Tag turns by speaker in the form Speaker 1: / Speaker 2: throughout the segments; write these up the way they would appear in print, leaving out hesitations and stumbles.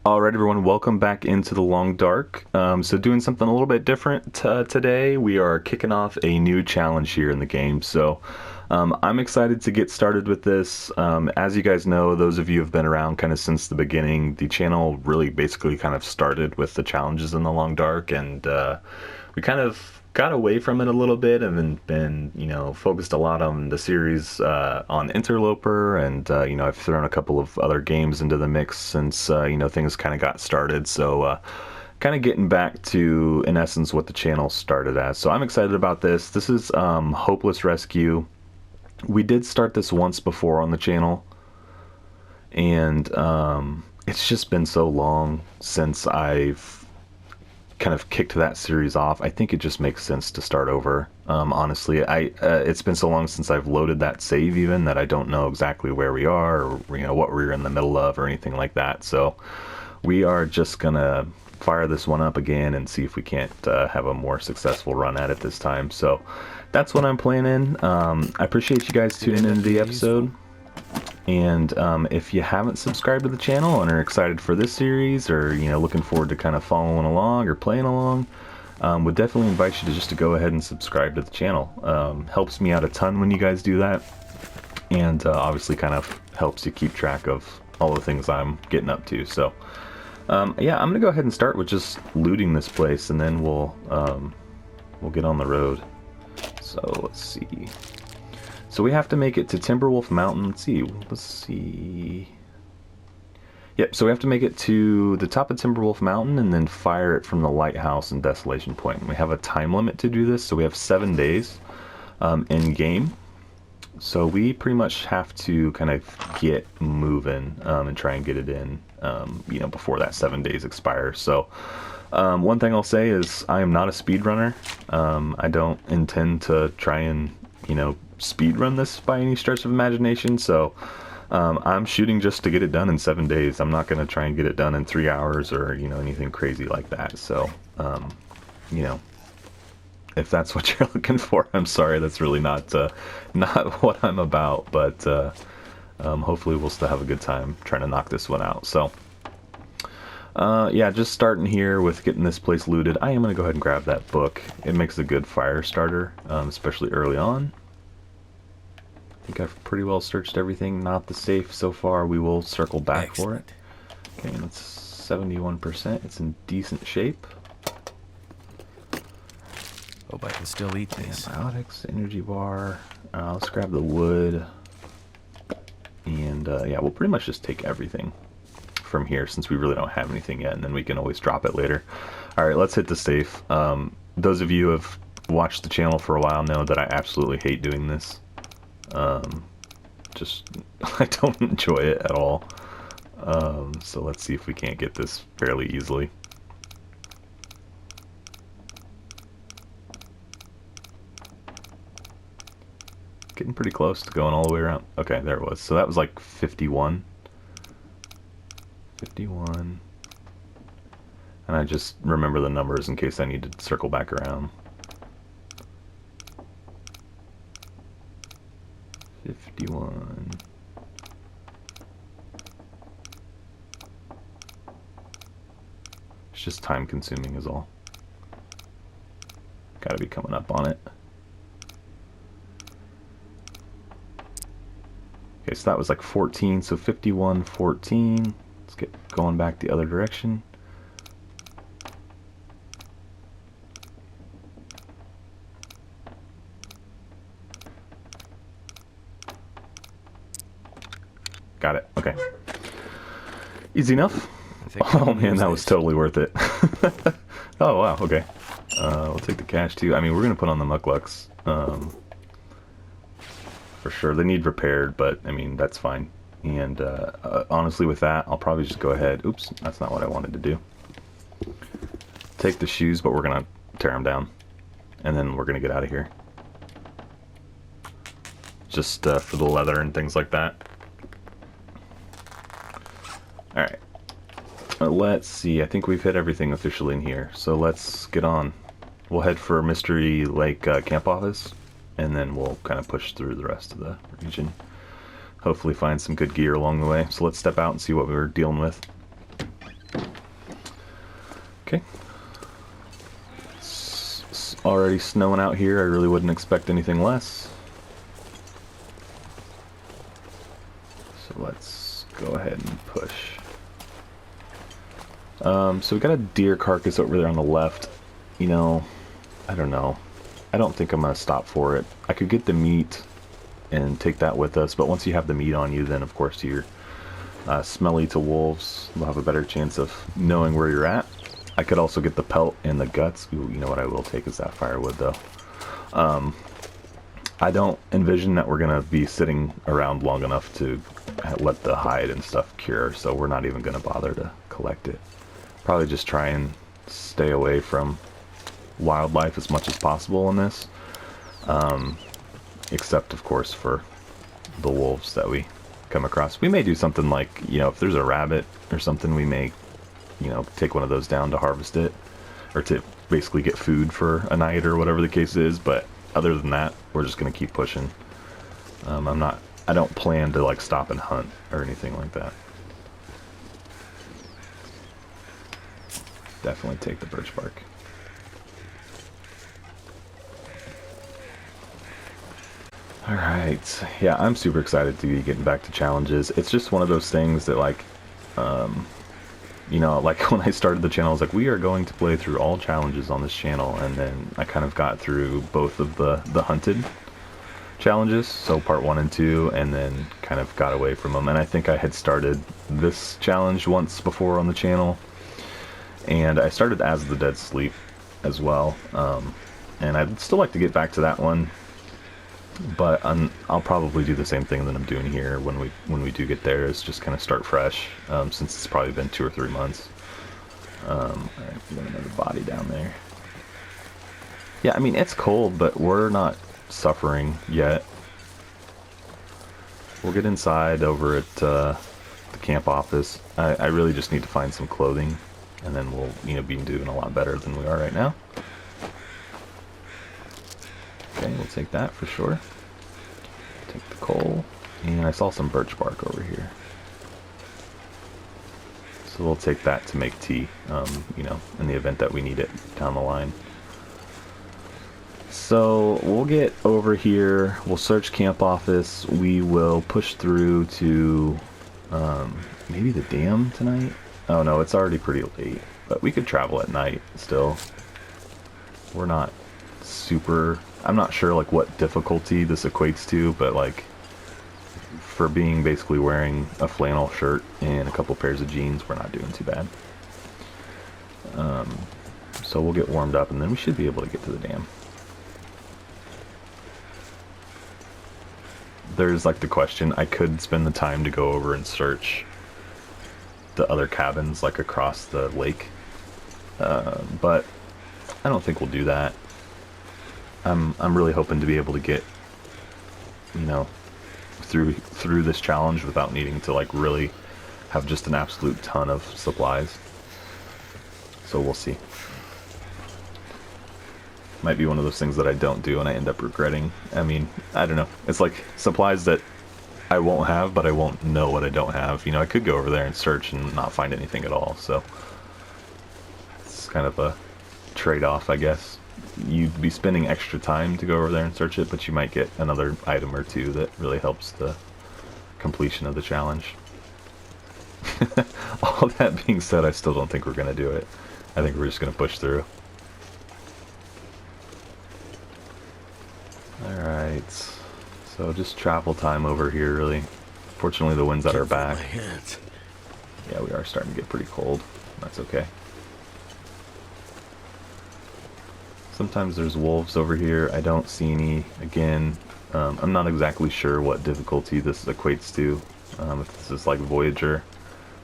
Speaker 1: Alright everyone, welcome back into the Long Dark. So doing something a little bit different today. We are kicking off a new challenge here in the game. So I'm excited to get started with this. As you guys know, those of you who have been around kind of since the beginning, the channel really basically kind of started with the challenges in the Long Dark, and we kind of got away from it a little bit and been focused a lot on the series on Interloper, and I've thrown a couple of other games into the mix since things kind of got started. So kind of getting back to, in essence, what the channel started as. So I'm excited about this. This is Hopeless Rescue. We did start this once before on the channel, and it's just been so long since I've kind of kicked that series off. I think it just makes sense to start over. Honestly, it's been so long since I've loaded that save even that I don't know exactly where we are, or what we're in the middle of, or anything like that. So we are just gonna fire this one up again and see if we can't have a more successful run at it this time. So that's what I'm planning. I appreciate you guys tuning into the episode. And if you haven't subscribed to the channel and are excited for this series, or looking forward to kind of following along or playing along, would definitely invite you to go ahead and subscribe to the channel. Helps me out a ton when you guys do that, and obviously kind of helps you keep track of all the things I'm getting up to. So yeah, I'm gonna go ahead and start with just looting this place, and then we'll get on the road. So let's see. So we have to make it to Timberwolf Mountain. Let's see. Yep, so we have to make it to the top of Timberwolf Mountain and then fire it from the lighthouse in Desolation Point. We have a time limit to do this, so we have 7 days in game. So we pretty much have to kind of get moving and try and get it in, before that 7 days expires. So one thing I'll say is I am not a speedrunner. I don't intend to try and, speed run this by any stretch of imagination. So I'm shooting just to get it done in 7 days. I'm not going to try and get it done in 3 hours or anything crazy like that. So if that's what you're looking for, I'm sorry, that's really not what I'm about. But hopefully we'll still have a good time trying to knock this one out. So yeah, just starting here with getting this place looted. I am going to go ahead and grab that book. It makes a good fire starter, especially early on. I think I've pretty well searched everything. Not the safe so far. We will circle back for it. Okay, that's 71%. It's in decent shape.
Speaker 2: Hope I can still eat this.
Speaker 1: Antibiotics, energy bar. Let's grab the wood. And yeah, we'll pretty much just take everything from here since we really don't have anything yet, and then we can always drop it later. Alright, let's hit the safe. Those of you who have watched the channel for a while know that I absolutely hate doing this. I don't enjoy it at all. So let's see if we can't get this fairly easily. Getting pretty close to going all the way around. Okay, there it was. So that was like 51. 51. And I just remember the numbers in case I need to circle back around. 51. It's just time consuming is all. Gotta be coming up on it. Okay, so that was like 14, so 51, 14. Let's get going back the other direction. Got it. Okay. Easy enough. Oh man, that was totally worth it. Oh wow, okay. We'll take the cash too. I mean, we're going to put on the mucklucks. For sure. They need repaired, but I mean, that's fine. And honestly with that, I'll probably just go ahead. Oops, that's not what I wanted to do. Take the shoes, but we're going to tear them down. And then we're going to get out of here. Just for the leather and things like that. Alright, let's see. I think we've hit everything officially in here, so let's get on. We'll head for Mystery Lake Camp Office, and then we'll kind of push through the rest of the region. Hopefully find some good gear along the way. So let's step out and see what we're dealing with. Okay. It's already snowing out here. I really wouldn't expect anything less. So let's go ahead and push. So we got a deer carcass over there on the left. You know, I don't know. I don't think I'm going to stop for it. I could get the meat and take that with us, but once you have the meat on you, then of course you're smelly to wolves. We'll have a better chance of knowing where you're at. I could also get the pelt and the guts. Ooh, you know what I will take is that firewood, though. I don't envision that we're going to be sitting around long enough to let the hide and stuff cure, so we're not even going to bother to collect it. Probably just try and stay away from wildlife as much as possible in this. Except, of course, for the wolves that we come across. We may do something like, you know, if there's a rabbit or something, we may, you know, take one of those down to harvest it, or to basically get food for a night or whatever the case is, but other than that, we're just going to keep pushing. I don't plan to, like, stop and hunt or anything like that. Definitely take the birch bark. Alright, yeah, I'm super excited to be getting back to challenges. It's just one of those things that, like, you know, like when I started the channel, I was like, we are going to play through all challenges on this channel, and then I kind of got through both of the hunted challenges, so part 1 and 2, and then kind of got away from them. And I think I had started this challenge once before on the channel, and I started As the Dead Sleep as well, and I'd still like to get back to that one. But I'll probably do the same thing that I'm doing here when we do get there, is just kind of start fresh, since it's probably been 2 or 3 months. Alright, we got another body down there. Yeah, I mean, it's cold, but we're not suffering yet. We'll get inside over at the camp office. I really just need to find some clothing, and then we'll, you know, be doing a lot better than we are right now. Okay, we'll take that for sure. Take the coal. And I saw some birch bark over here. So we'll take that to make tea, you know, in the event that we need it down the line. So we'll get over here, we'll search camp office, we will push through to maybe the dam tonight? Oh no, it's already pretty late, but we could travel at night still. We're not super... I'm not sure like what difficulty this equates to, but like for being basically wearing a flannel shirt and a couple pairs of jeans, we're not doing too bad. So we'll get warmed up and then we should be able to get to the dam. There's like the question, I could spend the time to go over and search the other cabins like across the lake, but I don't think we'll do that. I'm really hoping to be able to get, you know, through this challenge without needing to like really have just an absolute ton of supplies. So we'll see. Might be one of those things that I don't do and I end up regretting. I mean, I don't know. It's like supplies that I won't have, but I won't know what I don't have. You know, I could go over there and search and not find anything at all. So it's kind of a trade-off, I guess. You'd be spending extra time to go over there and search it, but you might get another item or two that really helps the completion of the challenge. All that being said, I still don't think we're going to do it. I think we're just going to push through. Alright, so just travel time over here, really. Fortunately, the wind's at our back. Yeah, we are starting to get pretty cold. That's okay. Sometimes there's wolves over here. I don't see any. Again, I'm not exactly sure what difficulty this equates to. If this is like Voyager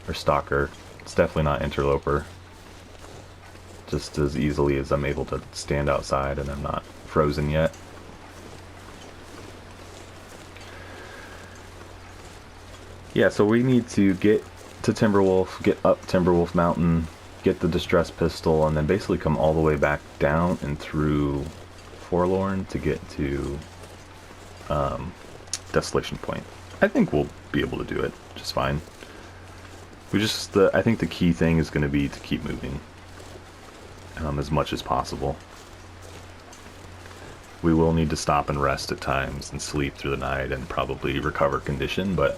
Speaker 1: or Stalker. It's definitely not Interloper. Just as easily as I'm able to stand outside and I'm not frozen yet. Yeah, so we need to get to Timberwolf, get up Timberwolf Mountain, get the distress pistol, and then basically come all the way back down and through Forlorn to get to Desolation Point. I think we'll be able to do it just fine. I think the key thing is going to be to keep moving. as much as possible. We will need to stop and rest at times and sleep through the night and probably recover condition, but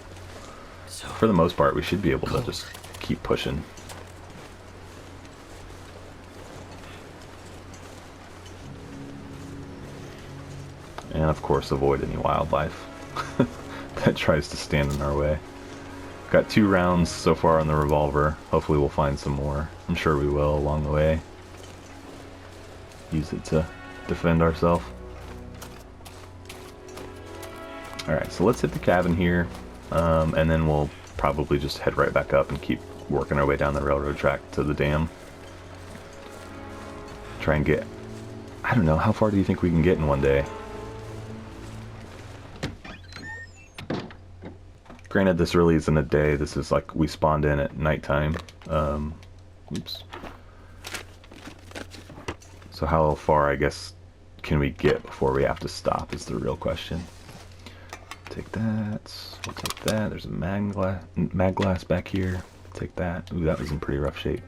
Speaker 1: for the most part we should be able to just keep pushing. And of course avoid any wildlife that tries to stand in our way. Got 2 rounds so far on the revolver. Hopefully we'll find some more. I'm sure we will along the way. Use it to defend ourselves. Alright, so let's hit the cabin here, and then we'll probably just head right back up and keep working our way down the railroad track to the dam. Try and get... I don't know, how far do you think we can get in one day? Granted, this really isn't a day. This is like we spawned in at nighttime. Oops. So how far, I guess, can we get before we have to stop is the real question. Take that. We'll take that. There's a mag glass back here. Take that. Ooh, that was in pretty rough shape.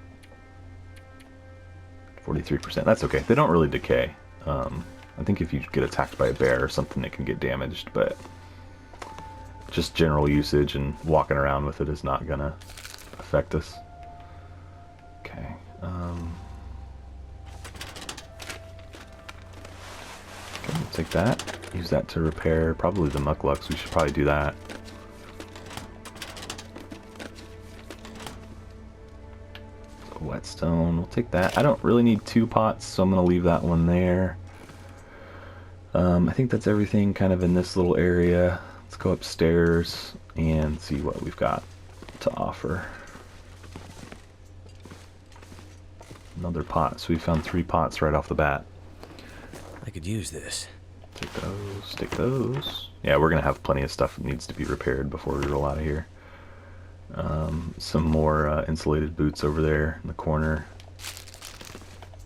Speaker 1: 43%. That's okay. They don't really decay. I think if you get attacked by a bear or something, it can get damaged, but just general usage and walking around with it is not gonna affect us. Okay. Okay, we'll take that. Use that to repair probably the mucklucks. We should probably do that. So whetstone, we'll take that. I don't really need 2 pots, so I'm gonna leave that one there. I think that's everything kind of in this little area. Let's go upstairs and see what we've got to offer. Another pot. So we found 3 pots right off the bat.
Speaker 2: I could use this.
Speaker 1: Take those, take those. Yeah, we're gonna have plenty of stuff that needs to be repaired before we roll out of here. Some more insulated boots over there in the corner.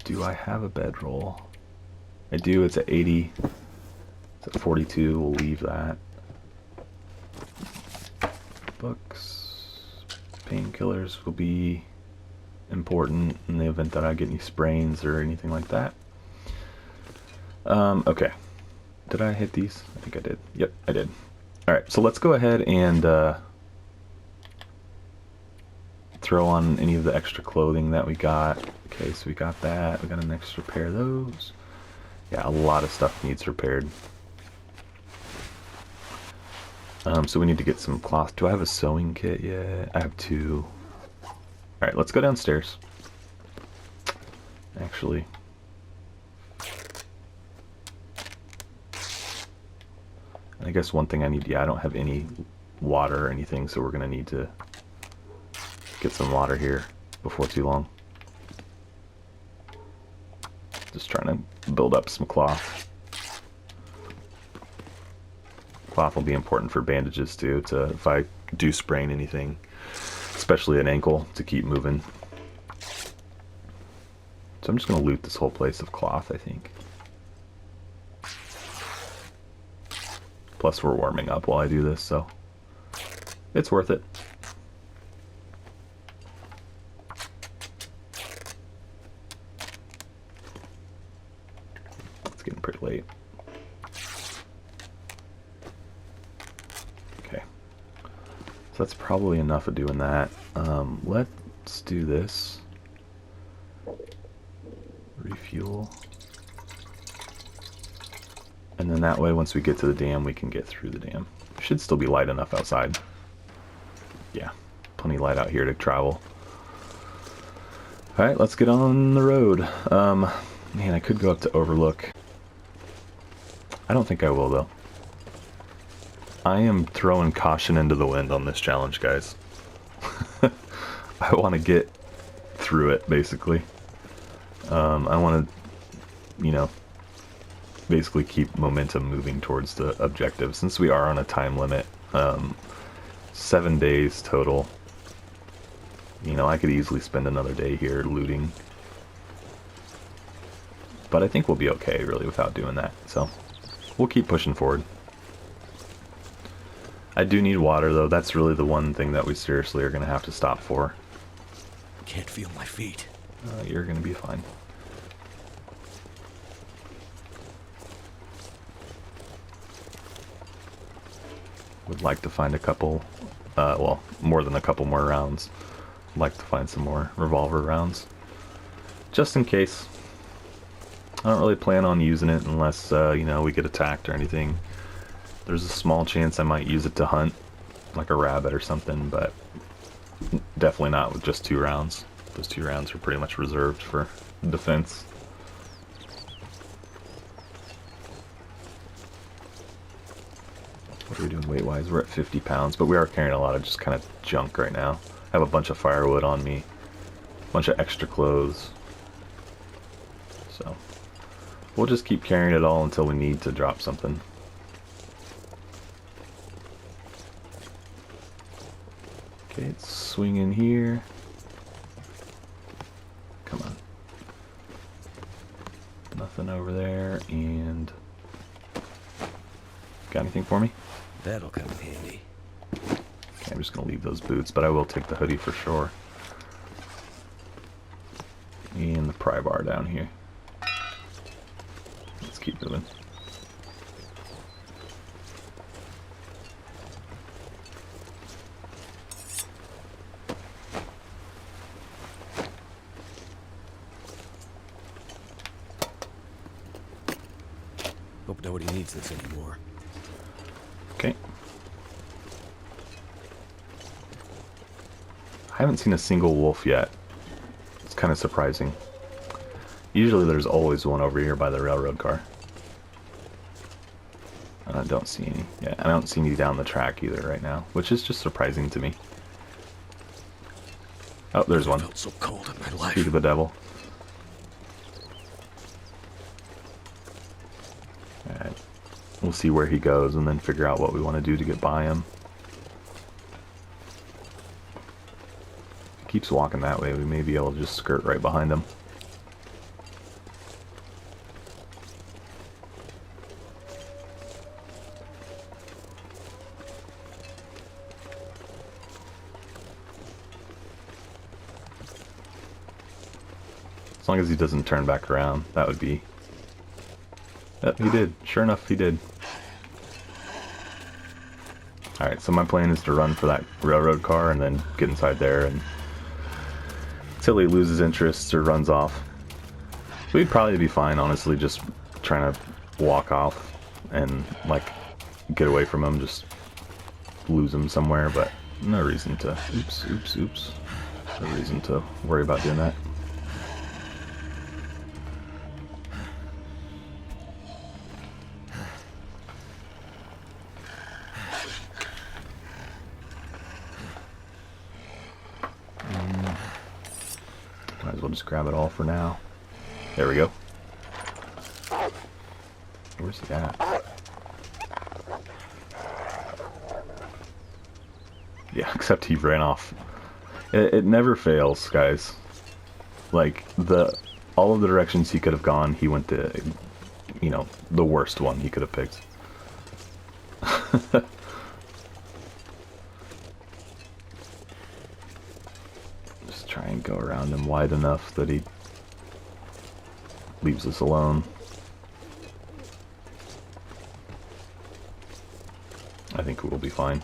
Speaker 1: Do I have a bedroll? I do. It's at 80. It's at 42. We'll leave that. Books. Painkillers will be important in the event that I get any sprains or anything like that. Okay. Did I hit these? I think I did. Yep, I did. Alright, so let's go ahead and throw on any of the extra clothing that we got. Okay, so we got that. We got an extra pair of those. Yeah, a lot of stuff needs repaired. So we need to get some cloth. Do I have a sewing kit yet? I have 2. Alright, let's go downstairs. Actually. I guess one thing I need, yeah, I don't have any water or anything, so we're going to need to get some water here before too long. Just trying to build up some cloth. Cloth will be important for bandages too, if I do sprain anything, especially an ankle, to keep moving. So I'm just going to loot this whole place of cloth, I think. Plus we're warming up while I do this, so it's worth it. It's getting pretty late. Okay. So that's probably enough of doing that. Let's do this. Refuel. And then that way, once we get to the dam, we can get through the dam. Should still be light enough outside. Yeah, plenty light out here to travel. Alright, let's get on the road. Man, I could go up to Overlook. I don't think I will, though. I am throwing caution into the wind on this challenge, guys. I want to get through it, basically. I want to, you know, basically keep momentum moving towards the objective, since we are on a time limit. 7 days total. You know, I could easily spend another day here looting, but I think we'll be okay really without doing that, so we'll keep pushing forward. I do need water though. That's really the one thing that we seriously are going to have to stop for.
Speaker 2: Can't feel my feet.
Speaker 1: You're going to be fine. Would like to find a couple, well, more than a couple more rounds. Would like to find some more revolver rounds. Just in case. I don't really plan on using it unless, you know, we get attacked or anything. There's a small chance I might use it to hunt, like a rabbit or something, but definitely not with just 2 rounds. Those 2 rounds are pretty much reserved for defense. What are we doing weight-wise? We're at 50 pounds, but we are carrying a lot of just kind of junk right now. I have a bunch of firewood on me, a bunch of extra clothes. So, we'll just keep carrying it all until we need to drop something. Okay, let's swing in here. Come on. Nothing over there, and... Got anything for me?
Speaker 2: That'll come in handy.
Speaker 1: Okay, I'm just gonna leave those boots, but I will take the hoodie for sure. And the pry bar down here. Let's keep moving.
Speaker 2: Hope nobody needs this anymore.
Speaker 1: Okay. I haven't seen a single wolf yet. It's kind of surprising. Usually there's always one over here by the railroad car. And I don't see any. Yeah, I don't see any down the track either right now, which is just surprising to me. Oh, there's one.
Speaker 2: I felt so cold in my life.
Speaker 1: Speak of the devil. Alright. We'll see where he goes and then figure out what we want to do to get by him. If he keeps walking that way, we may be able to just skirt right behind him. As long as he doesn't turn back around, that would be... Yep, he did. Sure enough, he did. Alright, so my plan is to run for that railroad car and then get inside there and until he loses interest or runs off. We'd probably be fine, honestly, just trying to walk off and, like, get away from him, just lose him somewhere, but no reason to... Oops. No reason to worry about doing that. Might as well just grab it all for now. There we go. Where's he at? Yeah, except he ran off. It never fails, guys. Like, all of the directions he could have gone, he went to, you know, the worst one he could have picked. Try and go around him wide enough that he leaves us alone. I think we'll be fine.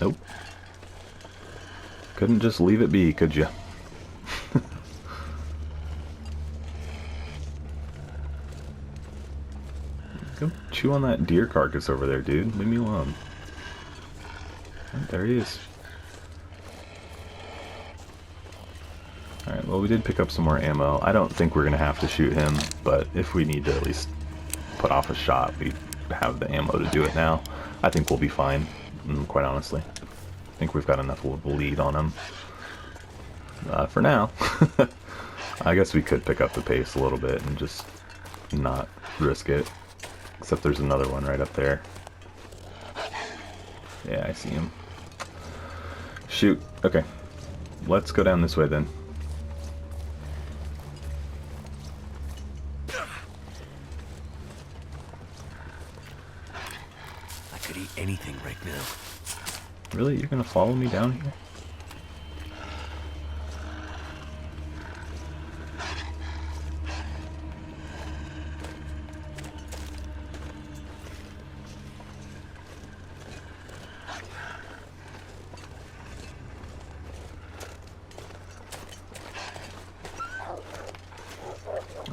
Speaker 1: Nope. Couldn't just leave it be, could you? Go chew on that deer carcass over there, dude. Leave me alone. Oh, there he is. Alright, well, we did pick up some more ammo. I don't think we're going to have to shoot him, but if we need to at least put off a shot, we have the ammo to do it now. I think we'll be fine, quite honestly. I think we've got enough of a lead on him. For now. I guess we could pick up the pace a little bit and just not risk it. Except there's another one right up there. Yeah, I see him. Shoot. Okay. Let's go down this way then.
Speaker 2: I could eat anything right now.
Speaker 1: Really? You're gonna follow me down here?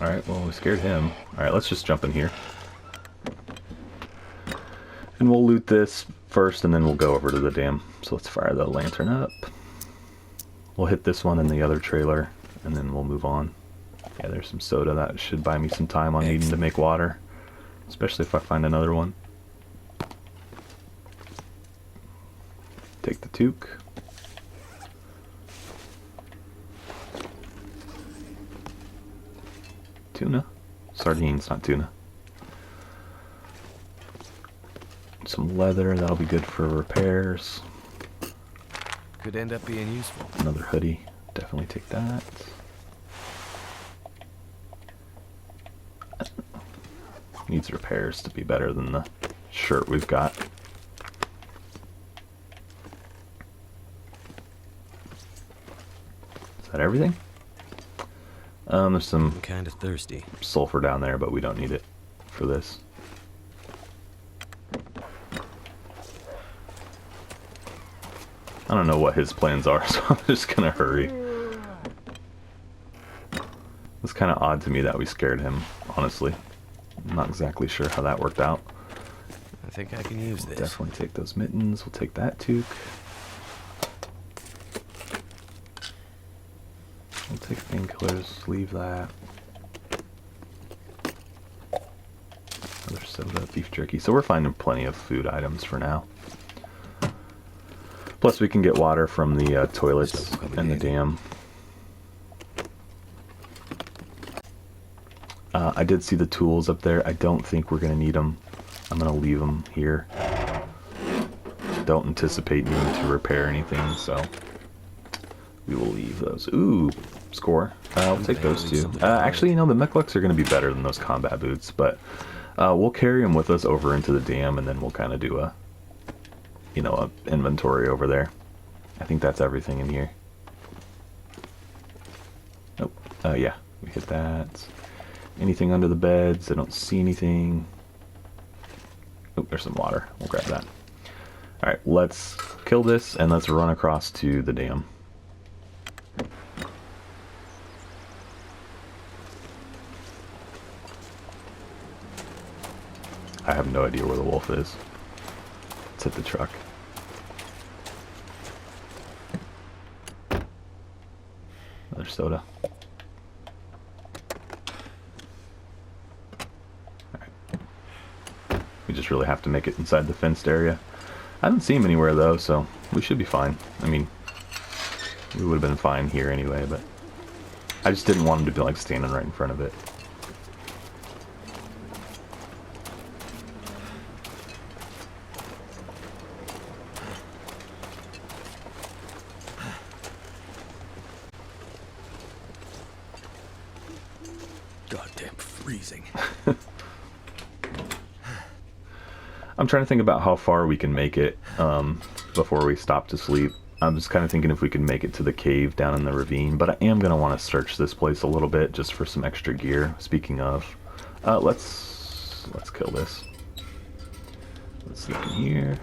Speaker 1: Alright, well, we scared him. Alright, let's just jump in here. And we'll loot this first, and then we'll go over to the dam. So let's fire the lantern up. We'll hit this one in the other trailer, and then we'll move on. Yeah, there's some soda. That should buy me some time on needing to make water. Especially if I find another one. Take the toque. Tuna. Sardines, not tuna. Some leather, that'll be good for repairs.
Speaker 2: Could end up being useful.
Speaker 1: Another hoodie, definitely take that. Needs repairs to be better than the shirt we've got. Is that everything? There's some
Speaker 2: I'm kind of thirsty.
Speaker 1: sulfur down there, but we don't need it for this. I don't know what his plans are, so I'm just gonna hurry. It's kind of odd to me that we scared him, honestly. I'm not exactly sure how that worked out.
Speaker 2: I think I can use this.
Speaker 1: Definitely take those mittens. We'll take that toque. We'll take painkillers. Leave that. Another soda, beef jerky. So we're finding plenty of food items for now. Plus we can get water from the toilets and the dam. I did see the tools up there. I don't think we're going to need them. I'm going to leave them here. Don't anticipate needing to repair anything, so we will leave those. Ooh, score. We'll take those two. Actually, you know, the mechlucks are going to be better than those combat boots, but we'll carry them with us over into the dam, and then we'll kind of do a, you know, a inventory over there. I think that's everything in here. Nope. Yeah, we hit that. Anything under the beds? I don't see anything. Oh, there's some water. We'll grab that. Alright, let's kill this and let's run across to the dam. I have no idea where the wolf is. Let's hit the truck. Another soda. We just really have to make it inside the fenced area. I don't see him anywhere though, so we should be fine. I mean, we would have been fine here anyway, but I just didn't want him to be like standing right in front of it.
Speaker 2: Goddamn freezing.
Speaker 1: I'm trying to think about how far we can make it before we stop to sleep. I'm just kind of thinking if we can make it to the cave down in the ravine, but I am going to want to search this place a little bit just for some extra gear. Speaking of, let's kill this. Let's look in here.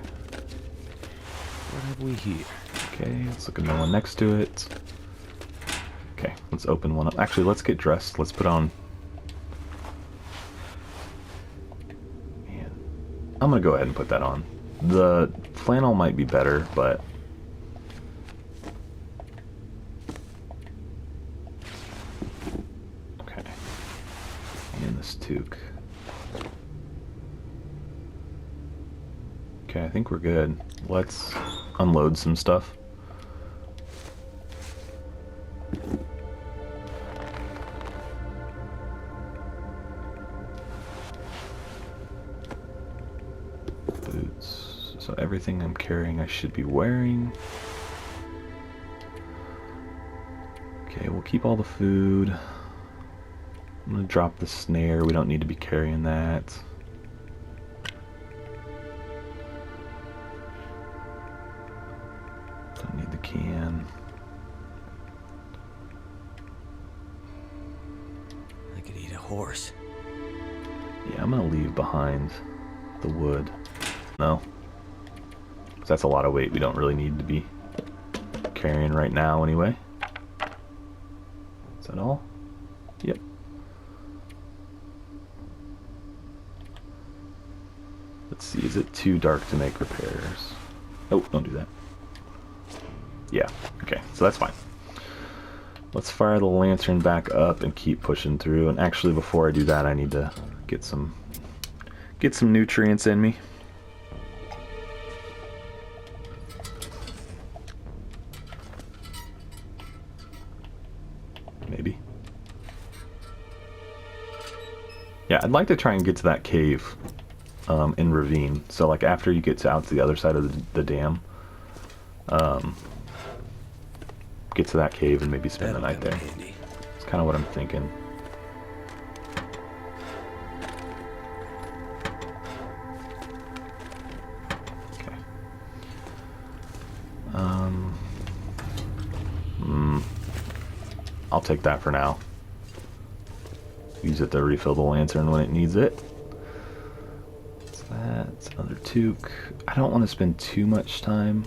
Speaker 2: What have we here?
Speaker 1: Okay, let's look at the one next to it. Okay, let's open one up. Actually, let's get dressed. Let's put on... Man, I'm going to go ahead and put that on. The flannel might be better, but... Okay. And this toque. Okay, I think we're good. Let's unload some stuff. Boots. So everything I'm carrying I should be wearing. Okay, we'll keep all the food. I'm gonna drop the snare. We don't need to be carrying that. Don't need the can.
Speaker 2: I could eat a horse.
Speaker 1: Yeah, I'm gonna leave behind the wood. No. 'Cause that's a lot of weight we don't really need to be carrying right now anyway. Is that all? Yep. let's see, is it too dark to make repairs? Oh, don't do that. Yeah, okay, so that's fine. Let's fire the lantern back up and keep pushing through. And actually, before I do that, I need to get some nutrients in me. Maybe. Yeah, I'd like to try and get to that cave in Ravine. So, like, after you get out to the other side of the dam, get to that cave and maybe spend the night there. It's kind of what I'm thinking. Okay. I'll take that for now. Use it to refill the lantern when it needs it. What's that? It's another toque. I don't want to spend too much time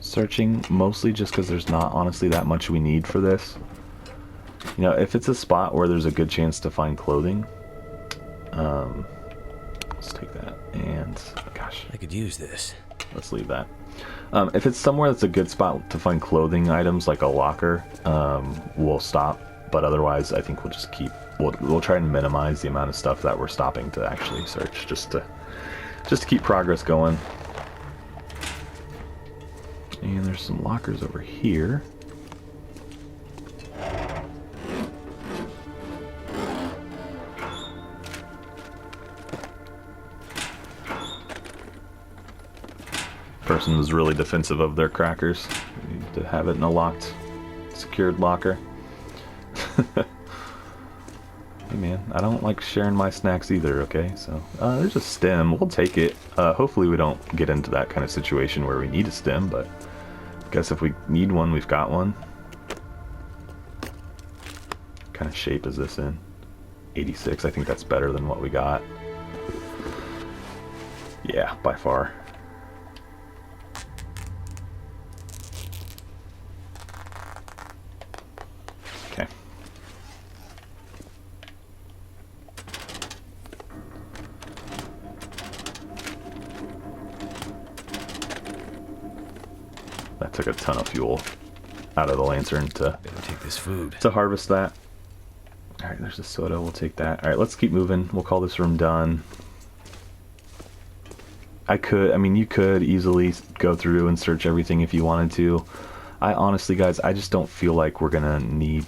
Speaker 1: searching, mostly just because there's not honestly that much we need for this. You know, if it's a spot where there's a good chance to find clothing, let's take that. And gosh,
Speaker 2: I could use this.
Speaker 1: let's leave that. If it's somewhere that's a good spot to find clothing items, like a locker, we'll stop. But otherwise, I think we'll just keep. We'll try and minimize the amount of stuff that we're stopping to actually search, just to keep progress going. And there's some lockers over here. Person was really defensive of their crackers. You need to have it in a locked, secured locker. Hey man, I don't like sharing my snacks either, okay? So, there's a stem. We'll take it. Hopefully we don't get into that kind of situation where we need a stem, but I guess if we need one, we've got one. What kind of shape is this in? 86, I think that's better than what we got. Yeah, by far. Okay. That took a ton of fuel out of the lantern to
Speaker 2: take this food.
Speaker 1: To harvest that. Alright, there's a soda, we'll take that. Alright, let's keep moving. We'll call this room done. You could easily go through and search everything if you wanted to. I honestly, guys, I just don't feel like we're gonna need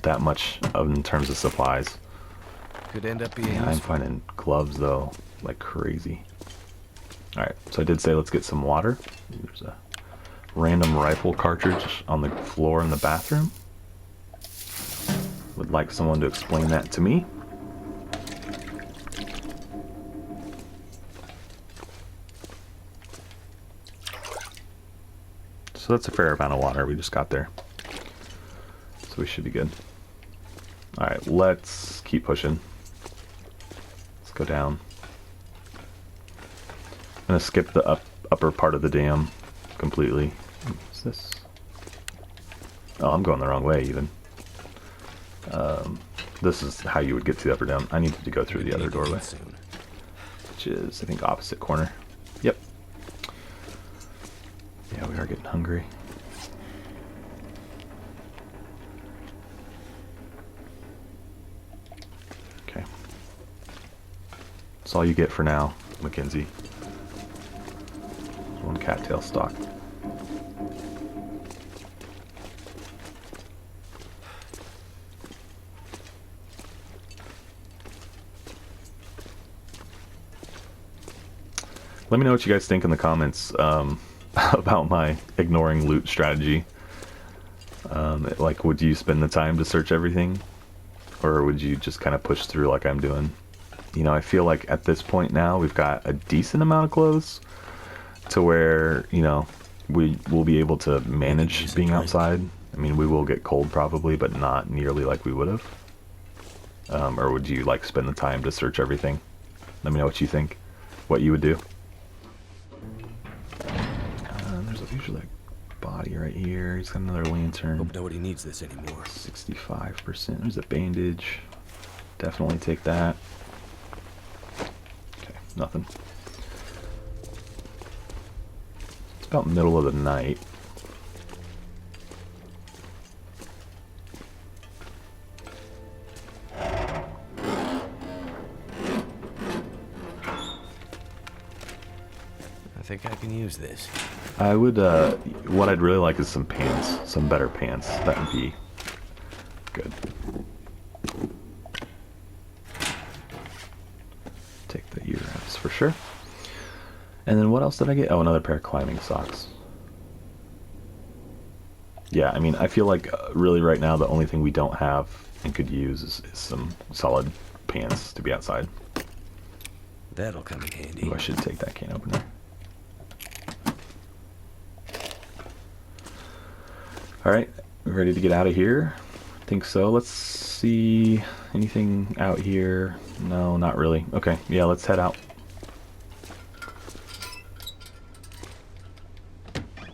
Speaker 1: that much in terms of supplies.
Speaker 2: Could end up being
Speaker 1: Yeah, I'm finding gloves, though, like crazy. Alright, so I did say let's get some water. There's a random rifle cartridge on the floor in the bathroom. Would like someone to explain that to me. So that's a fair amount of water we just got there. So we should be good. Alright, let's keep pushing. Let's go down. I'm gonna skip the upper part of the dam completely. What's this? Oh, I'm going the wrong way even. This is how you would get to the upper dam. I needed to go through the other doorway, which is, I think, opposite corner. Yep. Yeah, we are getting hungry. Okay. That's all you get for now, Mackenzie. One cattail stalk. Let me know what you guys think in the comments about my ignoring loot strategy. Like, would you spend the time to search everything? Or would you just kind of push through like I'm doing? You know, I feel like at this point now, we've got a decent amount of clothes to where, you know, we will be able to manage being outside. I mean, we will get cold probably, but not nearly like we would have. Or would you, like, spend the time to search everything? Let me know what you think. What you would do. There's usually a body right here. He's got another lantern.
Speaker 2: Hope nobody needs this anymore.
Speaker 1: 65%. There's a bandage. Definitely take that. Nothing. It's about middle of the night.
Speaker 2: I think I can use this.
Speaker 1: I would, what I'd really like is some pants, some better pants. That would be good. Take the ear wraps for sure. And then what else did I get? Oh, another pair of climbing socks. Yeah, I mean, I feel like really right now the only thing we don't have and could use is some solid pants to be outside.
Speaker 2: That'll come in handy.
Speaker 1: Ooh, I should take that can opener. Alright, ready to get out of here? I think so. Let's see anything out here. No, not really. Okay, yeah, let's head out.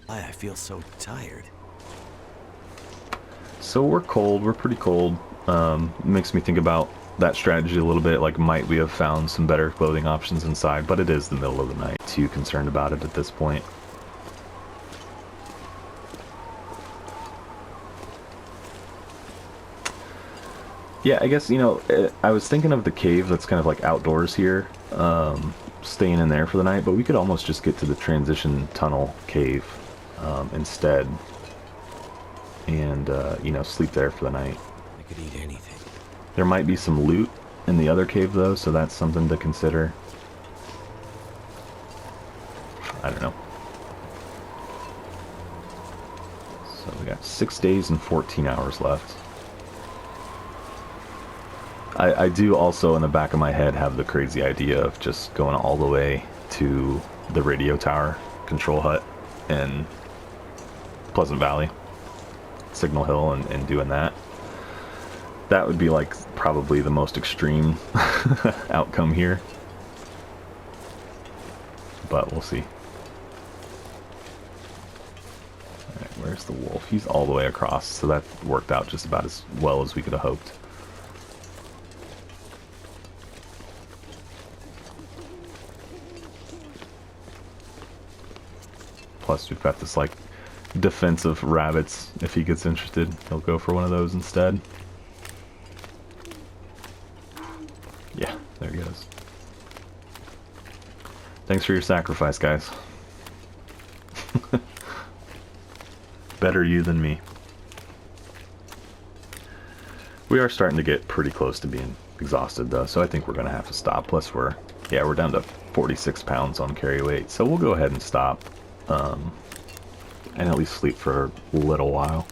Speaker 2: I feel so tired.
Speaker 1: So we're cold, we're pretty cold. Makes me think about that strategy a little bit, like might we have found some better clothing options inside, but it is the middle of the night. Too concerned about it at this point. Yeah, I guess, you know, I was thinking of the cave that's kind of like outdoors here, staying in there for the night, but we could almost just get to the transition tunnel cave instead and, you know, sleep there for the night.
Speaker 2: I could eat anything.
Speaker 1: There might be some loot in the other cave, though, so that's something to consider. I don't know. So we got 6 days and 14 hours left. I do also, in the back of my head, have the crazy idea of just going all the way to the radio tower control hut in Pleasant Valley, Signal Hill, and doing that. That would be like probably the most extreme outcome here, but we'll see. Alright, where's the wolf? He's all the way across, so that worked out just about as well as we could have hoped. Plus we've got this like defensive rabbits. If he gets interested, he'll go for one of those instead. Yeah, there he goes. Thanks for your sacrifice, guys. Better you than me. We are starting to get pretty close to being exhausted though, so I think we're gonna have to stop. Plus we're down to 46 pounds on carry weight, so we'll go ahead and stop. And at least sleep for a little while.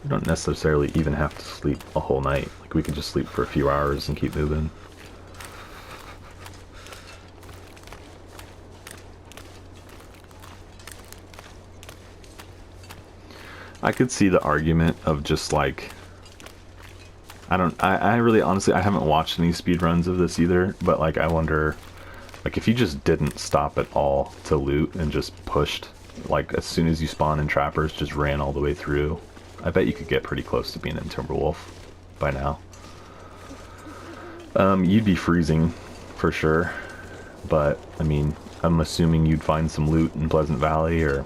Speaker 1: We don't necessarily even have to sleep a whole night. Like we could just sleep for a few hours and keep moving. I could see the argument of just like, I really honestly, I haven't watched any speedruns of this either, but like I wonder, like if you just didn't stop at all to loot and just pushed, like as soon as you spawn in trappers, just ran all the way through, I bet you could get pretty close to being in Timberwolf by now. You'd be freezing for sure, but I mean, I'm assuming you'd find some loot in Pleasant Valley or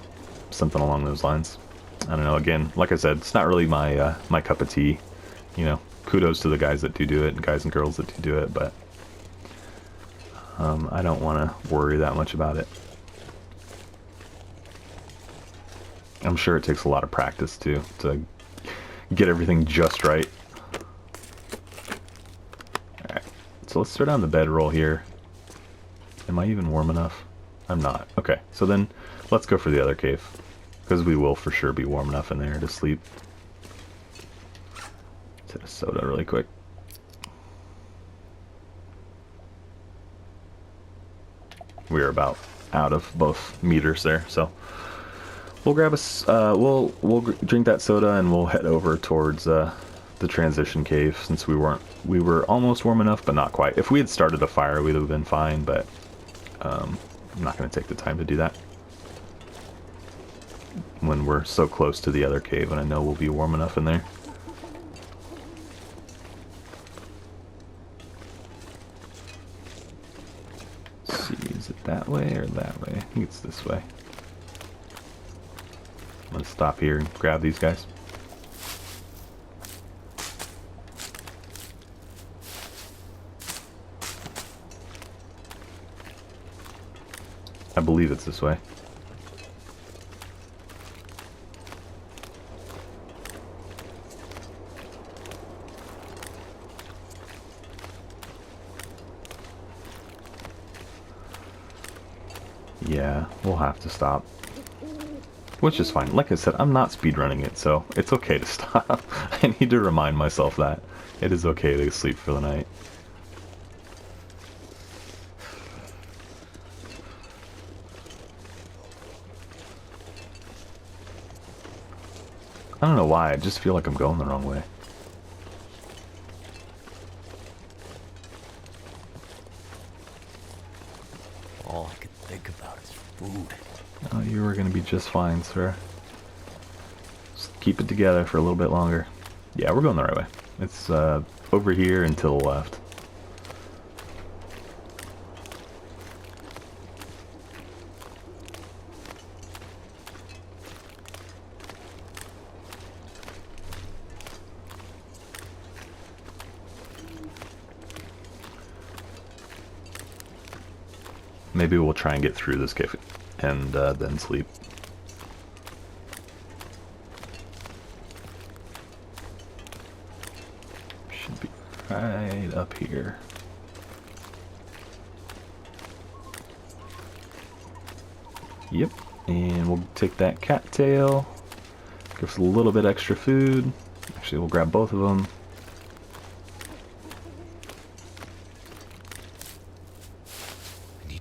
Speaker 1: something along those lines. I don't know, again, like I said, it's not really my my cup of tea, you know. Kudos to the guys that do it, and guys and girls that do it, but I don't want to worry that much about it. I'm sure it takes a lot of practice too to get everything just right. Alright, so let's throw down the bedroll here. Am I even warm enough? I'm not. Okay, so then let's go for the other cave, because we will for sure be warm enough in there to sleep. Let's hit a soda really quick. We're about out of both meters there, so we'll grab a we'll drink that soda and we'll head over towards the transition cave, since we were almost warm enough but not quite. If we had started a fire we'd have been fine, but I'm not going to take the time to do that when we're so close to the other cave and I know we'll be warm enough in there. Is it that way or that way? I think it's this way. I'm gonna stop here and grab these guys. I believe it's this way. Yeah, we'll have to stop. Which is fine. Like I said, I'm not speedrunning it, so it's okay to stop. I need to remind myself that. It is okay to sleep for the night. I don't know why, I just feel like I'm going the wrong way.
Speaker 2: All I could think about is food.
Speaker 1: Oh, you were gonna be just fine, sir. Just keep it together for a little bit longer. Yeah, we're going the right way. It's over here and to the left. Maybe we'll try and get through this cave and then sleep. Should be right up here. Yep, and we'll take that cattail. Give us a little bit extra food. Actually, we'll grab both of them.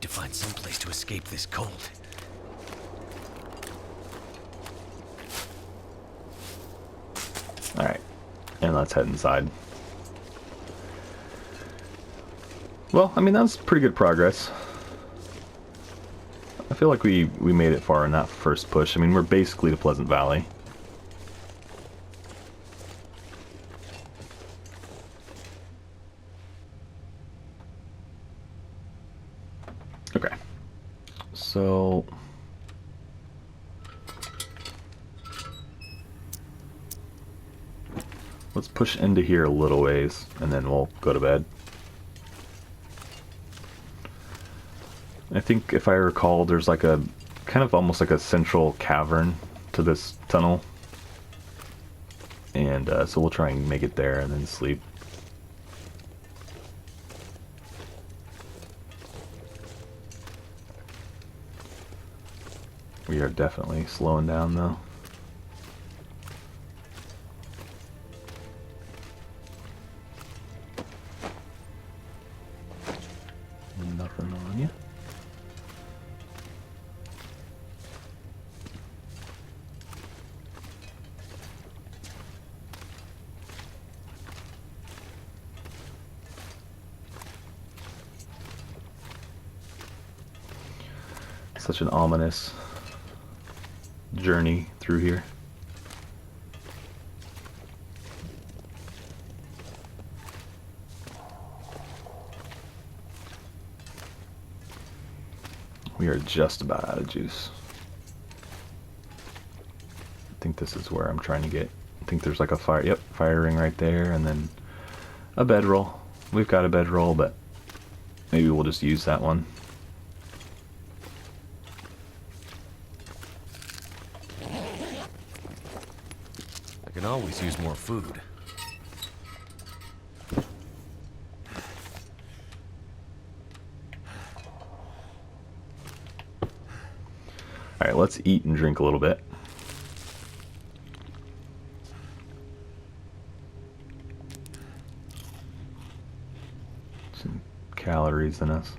Speaker 2: Find some place to escape this cold.
Speaker 1: Alright, and let's head inside. Well, I mean, that was pretty good progress. I feel like we made it far in that first push. I mean, we're basically to Pleasant Valley. Okay, so let's push into here a little ways and then we'll go to bed. I think if I recall, there's like a kind of almost like a central cavern to this tunnel, and so we'll try and make it there and then sleep. We are definitely slowing down though. Nothing on you. Such an ominous journey through here. We are just about out of juice. I think this is where I'm trying to get. I think there's like a fire. Yep, fire ring right there, and then a bedroll. We've got a bedroll, but maybe we'll just use that one.
Speaker 2: I can always use more food.
Speaker 1: Alright, let's eat and drink a little bit. Some calories in us.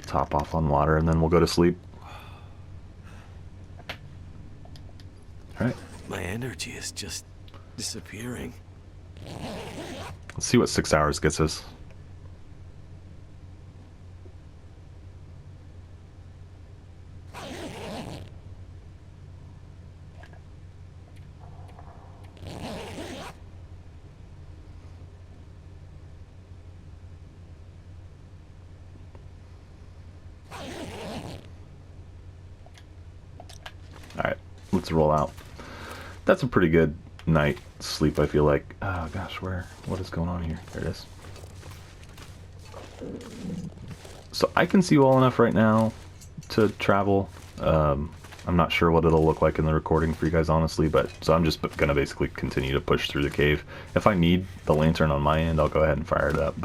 Speaker 1: Top off on water and then we'll go to sleep. Alright.
Speaker 2: My energy is just disappearing.
Speaker 1: Let's see what 6 hours gets us. let's roll out. That's a pretty good night sleep, I feel like. Oh gosh, what is going on here? There it is. So I can see well enough right now to travel. I'm not sure what it'll look like in the recording for you guys, honestly, but so I'm just gonna basically continue to push through the cave. If I need the lantern on my end, I'll go ahead and fire it up.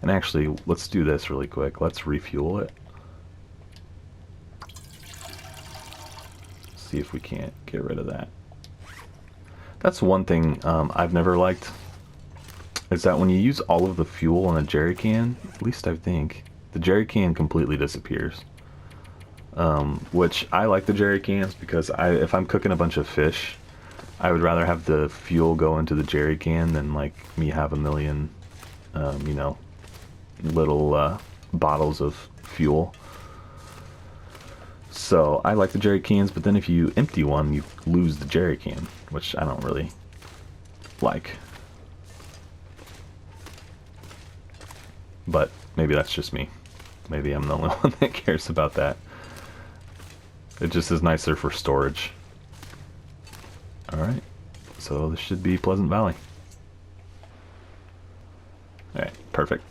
Speaker 1: And actually, let's do this really quick. Let's refuel it. See if we can't get rid of that. That's one thing I've never liked, is that when you use all of the fuel in a jerry can, at least I think, the jerry can completely disappears. Which I like the jerry cans because if I'm cooking a bunch of fish, I would rather have the fuel go into the jerry can than like me have a million, you know, little bottles of fuel. So I like the jerry cans, but then if you empty one, you lose the jerry can, which I don't really like. But maybe that's just me. Maybe I'm the only one that cares about that. It just is nicer for storage. Alright, so this should be Pleasant Valley. Alright, perfect.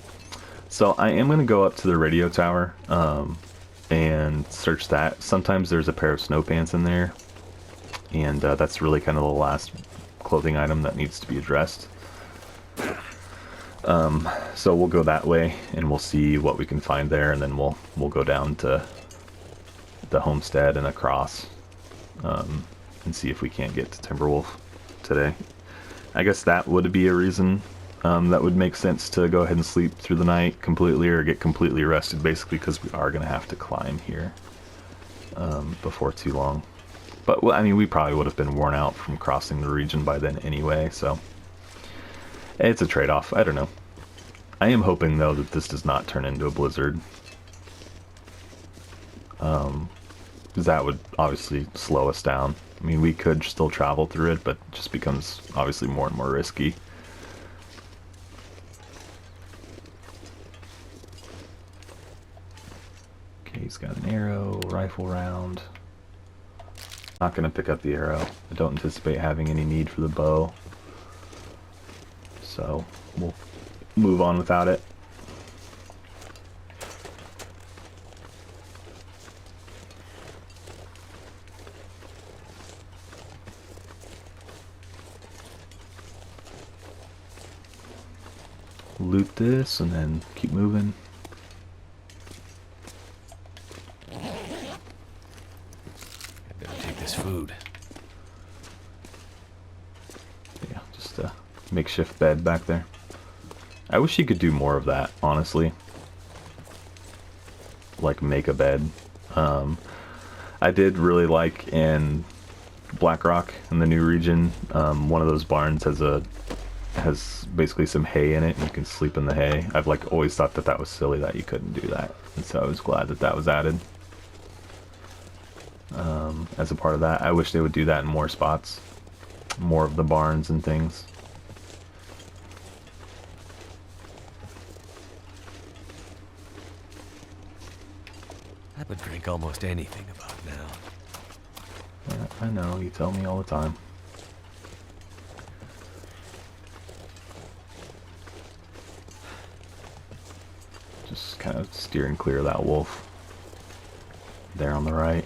Speaker 1: So I am going to go up to the radio tower and search that. Sometimes there's a pair of snow pants in there, and that's really kind of the last clothing item that needs to be addressed. So we'll go that way and we'll see what we can find there, and then we'll go down to the homestead and across and see if we can't get to Timberwolf today. I guess that would be a reason that would make sense to go ahead and sleep through the night completely, or get completely rested, basically, because we are going to have to climb here before too long. But well, I mean, we probably would have been worn out from crossing the region by then anyway, so it's a trade-off. I don't know. I am hoping, though, that this does not turn into a blizzard. Because that would obviously slow us down. I mean, we could still travel through it, but it just becomes obviously more and more risky. Okay, he's got an arrow, rifle round. Not going to pick up the arrow. I don't anticipate having any need for the bow. So we'll move on without it. Loot this and then keep moving.
Speaker 2: I better take this food.
Speaker 1: Yeah, just a makeshift bed back there. I wish you could do more of that, honestly. Like make a bed. I did really like in Blackrock in the new region, one of those barns has basically some hay in it, and you can sleep in the hay. I've like always thought that was silly that you couldn't do that, and so I was glad that was added as a part of that. I wish they would do that in more spots, more of the barns and things.
Speaker 2: I would drink almost anything about now.
Speaker 1: Yeah, I know, you tell me all the time. Just kind of steering clear of that wolf there on the right.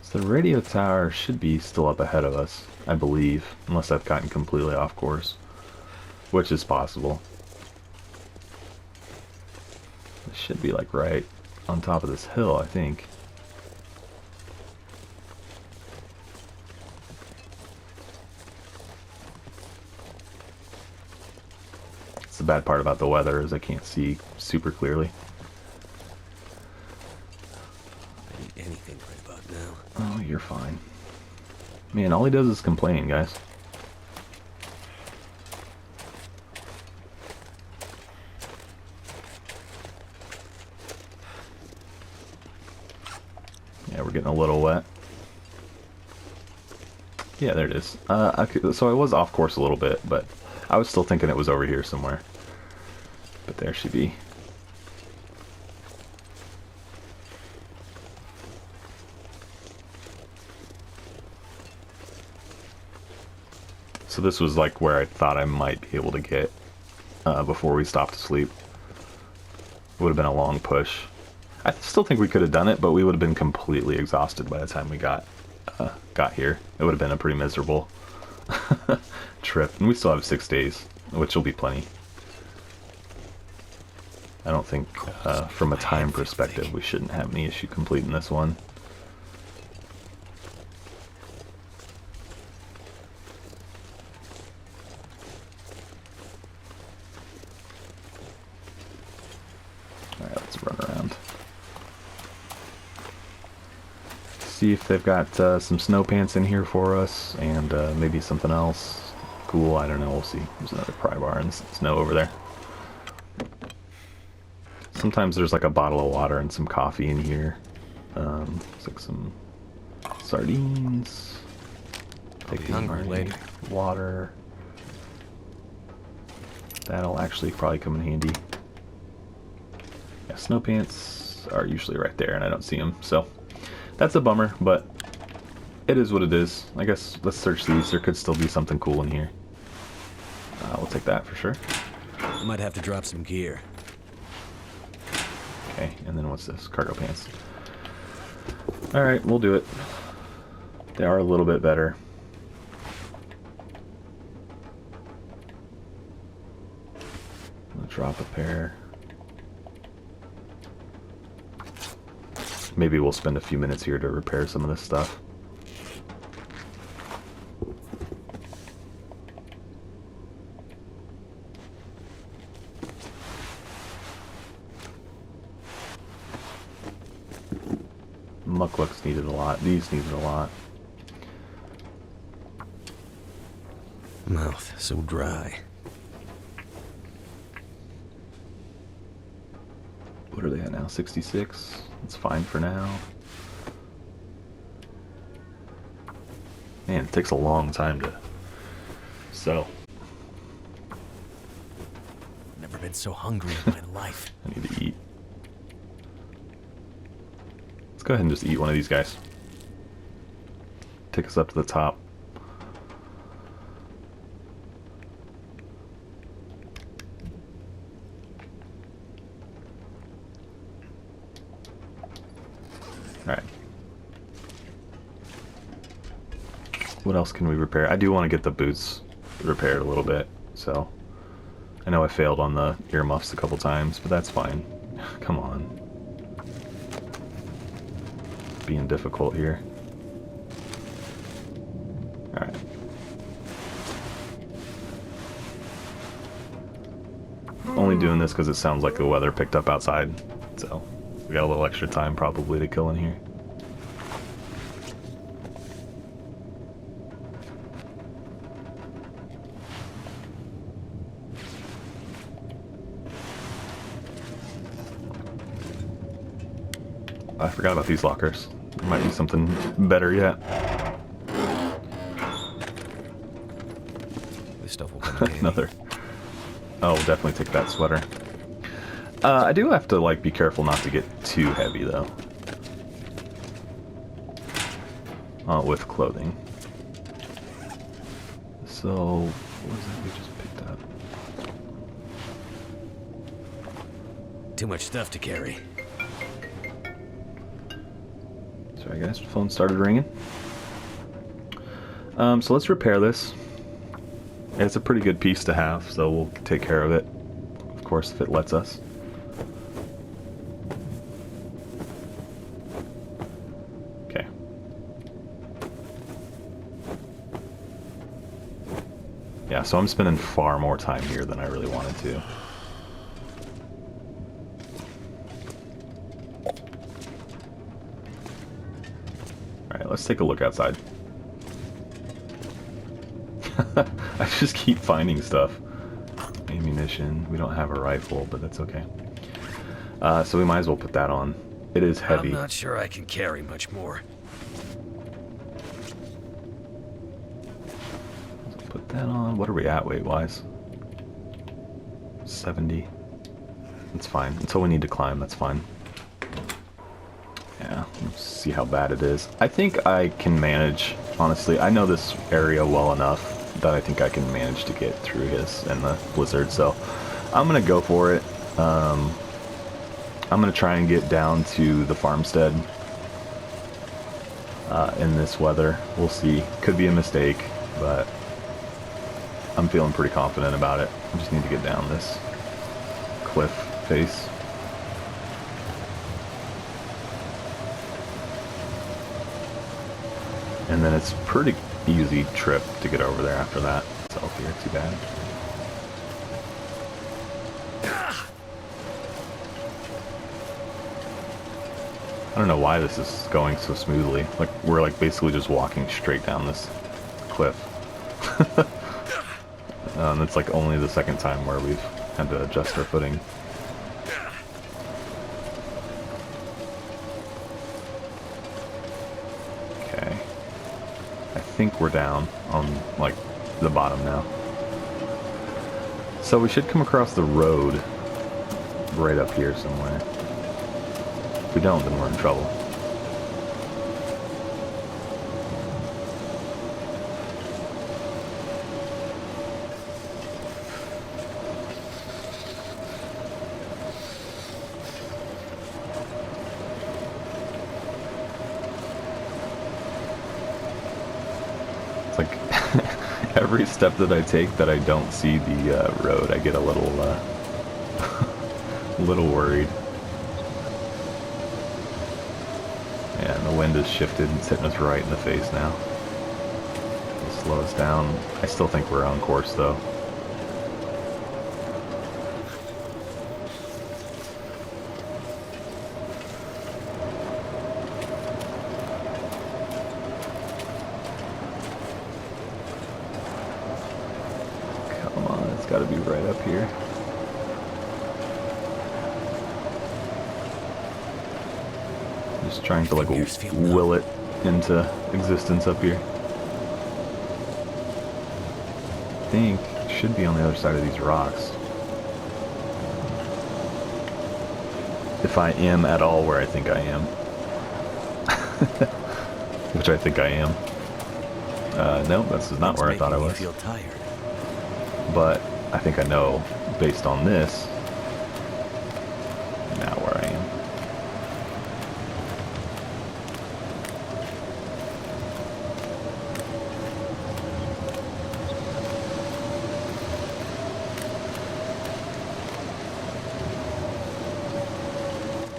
Speaker 1: So the radio tower should be still up ahead of us, I believe, unless I've gotten completely off course, which is possible. It should be like right on top of this hill, I think. It's the bad part about the weather is I can't see super clearly.
Speaker 2: I eat anything right about now.
Speaker 1: Oh, you're fine. Man, all he does is complain, guys. Yeah, we're getting a little wet. Yeah, there it is. So I was off course a little bit, but I was still thinking it was over here somewhere. But there she be. So this was like where I thought I might be able to get before we stopped to sleep. Would have been a long push. I still think we could have done it, but we would have been completely exhausted by the time we got here. It would have been a pretty miserable trip, and we still have 6 days, which will be plenty. I don't think, from a time perspective, we shouldn't have any issue completing this one. Alright, let's run around. See if they've got some snow pants in here for us, and maybe something else cool. I don't know, we'll see. There's another pry bar and snow over there. Sometimes there's like a bottle of water and some coffee in here. Looks like some sardines.
Speaker 2: I'll be hungry later.
Speaker 1: Water. That'll actually probably come in handy. Yeah, snow pants are usually right there, and I don't see them, so that's a bummer, but it is what it is. I guess let's search these. There could still be something cool in here. We'll take that for sure.
Speaker 2: I might have to drop some gear.
Speaker 1: Okay, and then what's this? Cargo pants. Alright, we'll do it. They are a little bit better. I'll drop a pair. Maybe we'll spend a few minutes here to repair some of this stuff. Mucklucks needed a lot. These needed a lot.
Speaker 2: Mouth so dry.
Speaker 1: What are they at now? 66? It's fine for now. Man, it takes a long time to sell.
Speaker 2: Never been so hungry in my life.
Speaker 1: I need to eat. Let's go ahead and just eat one of these guys. Take us up to the top. Alright. What else can we repair? I do want to get the boots repaired a little bit, so I know I failed on the earmuffs a couple times, but that's fine. Come on. Being difficult here. Alright. Only doing this because it sounds like the weather picked up outside, so we got a little extra time probably to kill in here. I forgot about these lockers. There might be something better yet.
Speaker 2: This stuff will come in handy.
Speaker 1: Another. Oh, we'll definitely take that sweater. I do have to like be careful not to get too heavy though. With clothing. So, what is that we just picked up?
Speaker 2: Too much stuff to carry.
Speaker 1: Sorry guys, phone started ringing. So let's repair this. It's a pretty good piece to have, so we'll take care of it. Of course, if it lets us. Okay. Yeah, so I'm spending far more time here than I really wanted to. Alright, let's take a look outside. I just keep finding stuff. Ammunition. We don't have a rifle, but that's okay. So we might as well put that on. It is heavy.
Speaker 2: I'm not sure I can carry much more.
Speaker 1: Let's put that on. What are we at weight-wise? 70. That's fine. Until we need to climb, that's fine. Yeah, let's see how bad it is. I think I can manage, honestly. I know this area well enough that I think I can manage to get through his and the blizzard. So I'm gonna go for it. I'm gonna try and get down to the farmstead in this weather. We'll see. Could be a mistake, but I'm feeling pretty confident about it. I just need to get down this cliff face. And then it's pretty easy trip to get over there after that. Self here, too bad. I don't know why this is going so smoothly. Like, we're like basically just walking straight down this cliff. It's like only the second time where we've had to adjust our footing. Okay. I think we're down on like the bottom now. So we should come across the road right up here somewhere. If we don't, then we're in trouble. It's like every step that I take that I don't see the road, I get a little little worried. Yeah, and the wind has shifted and it's hitting us right in the face now. It'll slow us down. I still think we're on course though. Come on, it's got to be right up here. Just trying to like will it into existence up here. I think it should be on the other side of these rocks. If I am at all where I think I am. Which I think I am. No, this is not where I thought I was.
Speaker 2: Feel tired.
Speaker 1: But I think I know, based on this, now where I am.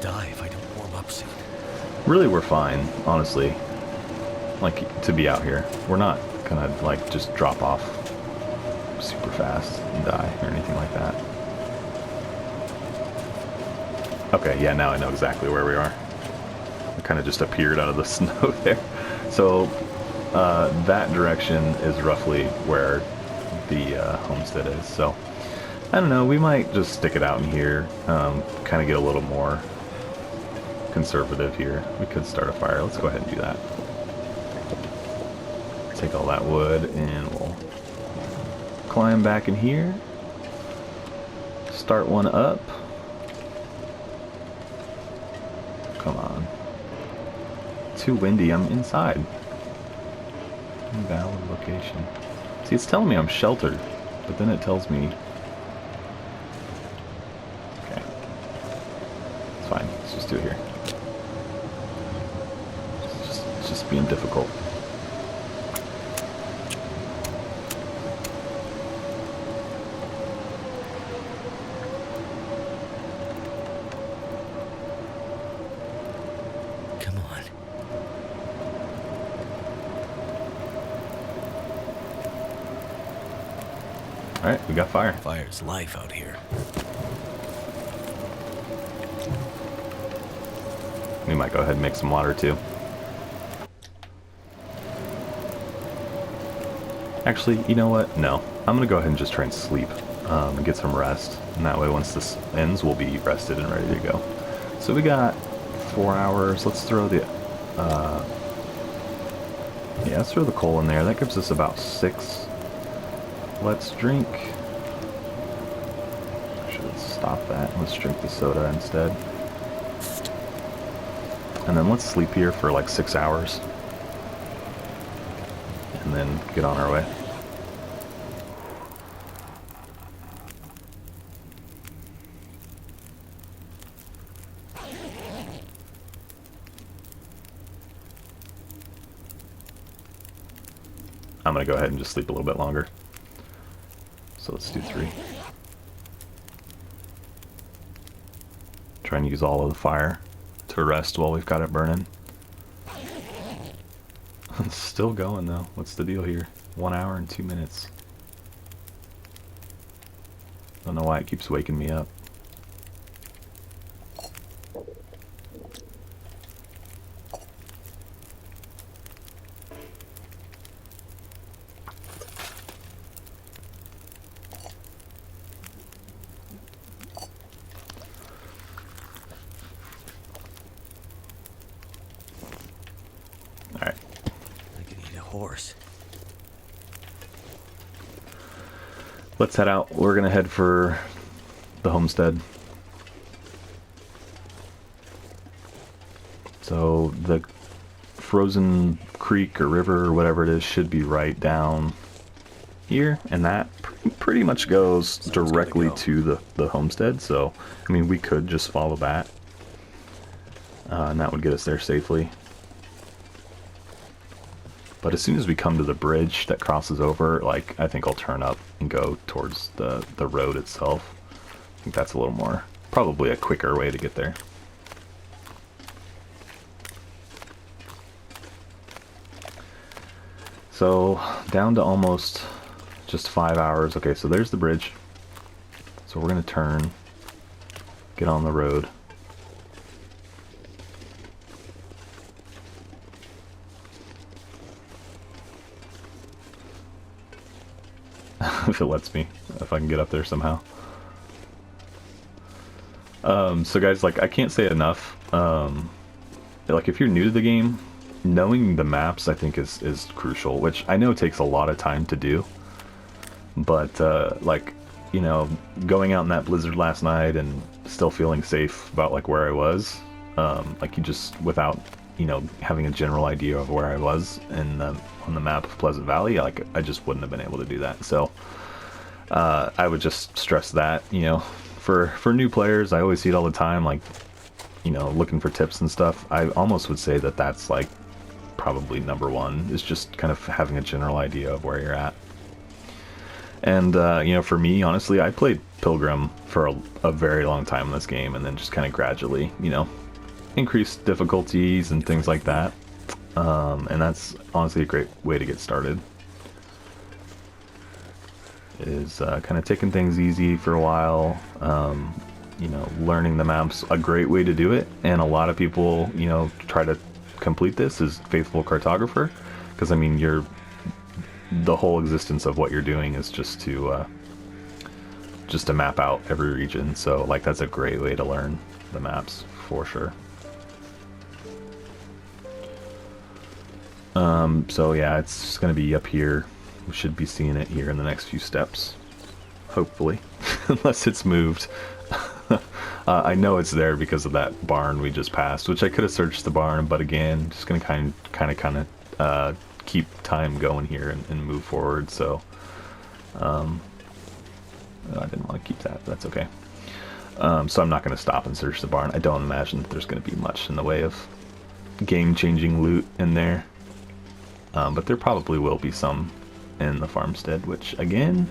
Speaker 2: Die if I don't warm up soon.
Speaker 1: Really, we're fine, honestly. Like, to be out here. We're not gonna, like, just drop off super fast and die or anything like that. Okay, yeah, now I know exactly where we are. It kind of just appeared out of the snow there. So, that direction is roughly where the homestead is. So, I don't know, we might just stick it out in here, kind of get a little more conservative here. We could start a fire. Let's go ahead and do that. Take all that wood and we'll climb back in here. Start one up. Come on. Too windy. I'm inside. Invalid location. See, it's telling me I'm sheltered, but then it tells me... Okay. It's fine. Let's just do it here. It's just being difficult.
Speaker 2: Come on.
Speaker 1: Alright, we got fire.
Speaker 2: Fire's life out here.
Speaker 1: We might go ahead and make some water too. Actually, you know what? No. I'm gonna go ahead and just try and sleep and get some rest. And that way once this ends, we'll be rested and ready to go. So we got 4 hours. Let's throw the... yeah, let's throw the coal in there. That gives us about 6. Let's drink... I should stop that. Let's drink the soda instead. And then let's sleep here for like 6 hours. And then get on our way. I'm gonna go ahead and just sleep a little bit longer. So let's do 3. Try and use all of the fire to rest while we've got it burning. It's still going though. What's the deal here? 1 hour and 2 minutes. Don't know why it keeps waking me up. Alright.
Speaker 2: I could eat a horse.
Speaker 1: Let's head out. We're gonna head for the homestead. So the frozen creek or river or whatever it is should be right down here, and that pretty much goes directly to the homestead. So I mean, we could just follow that, and that would get us there safely. But as soon as we come to the bridge that crosses over, like, I think I'll turn up and go towards the road itself. I think that's a little more, probably a quicker way to get there. So, down to almost just 5 hours. Okay, so there's the bridge. So we're going to turn, get on the road. If it lets me, if I can get up there somehow. So guys, like, I can't say enough. Like, if you're new to the game, knowing the maps I think is crucial, which I know takes a lot of time to do. But like, you know, going out in that blizzard last night and still feeling safe about like where I was, like, you just, without, you know, having a general idea of where I was in on the map of Pleasant Valley, like, I just wouldn't have been able to do that. So I would just stress that, you know, for new players, I always see it all the time, like, you know, looking for tips and stuff. I almost would say that that's like probably number one, is just kind of having a general idea of where you're at. And you know, for me, honestly, I played Pilgrim for a very long time in this game, and then just kind of gradually, you know, increased difficulties and things like that. And that's honestly a great way to get started, is kind of taking things easy for a while. You know, learning the maps, a great way to do it. And a lot of people, you know, try to complete this as faithful cartographer, because I mean, the whole existence of what you're doing is just to map out every region. So like, that's a great way to learn the maps for sure. So yeah, it's just gonna be up here. We should be seeing it here in the next few steps, hopefully, unless it's moved. I know it's there because of that barn we just passed, which I could have searched the barn, but again, just gonna kind of keep time going here and move forward. So I didn't want to keep that. That's okay. So I'm not going to stop and search the barn. I don't imagine that there's going to be much in the way of game-changing loot in there, but there probably will be some in the farmstead, which again,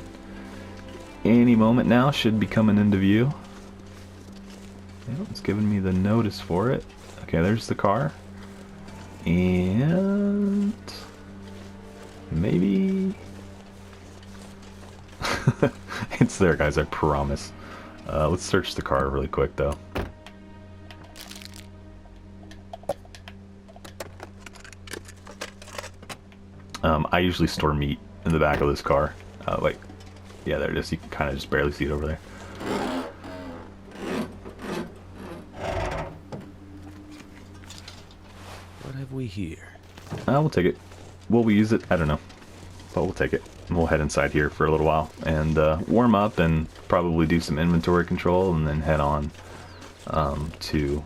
Speaker 1: any moment now should be coming into view. Yep, it's giving me the notice for it. Okay, there's the car. And maybe it's there, guys, I promise. Let's search the car really quick though. I usually store meat in the back of this car. Like, yeah, there it is. You can kind of just barely see it over there.
Speaker 2: What have we here?
Speaker 1: We'll take it. Will we use it? I don't know. But we'll take it. And we'll head inside here for a little while and warm up and probably do some inventory control and then head on to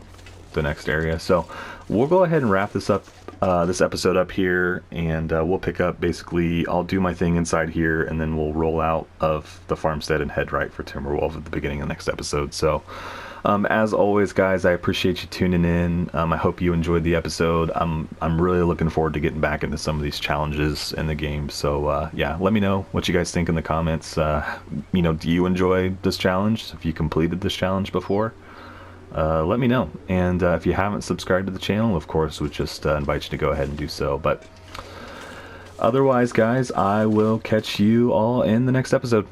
Speaker 1: the next area. So we'll go ahead and wrap this up, this episode up here, and we'll pick up basically, I'll do my thing inside here and then we'll roll out of the farmstead and head right for Timberwolf at the beginning of the next episode. So As always, guys, I appreciate you tuning in. I hope you enjoyed the episode. I'm really looking forward to getting back into some of these challenges in the game. So yeah, let me know what you guys think in the comments. Do you enjoy this challenge? Have you completed this challenge before? Let me know. And if you haven't subscribed to the channel, of course, would just invite you to go ahead and do so. But otherwise, guys, I will catch you all in the next episode.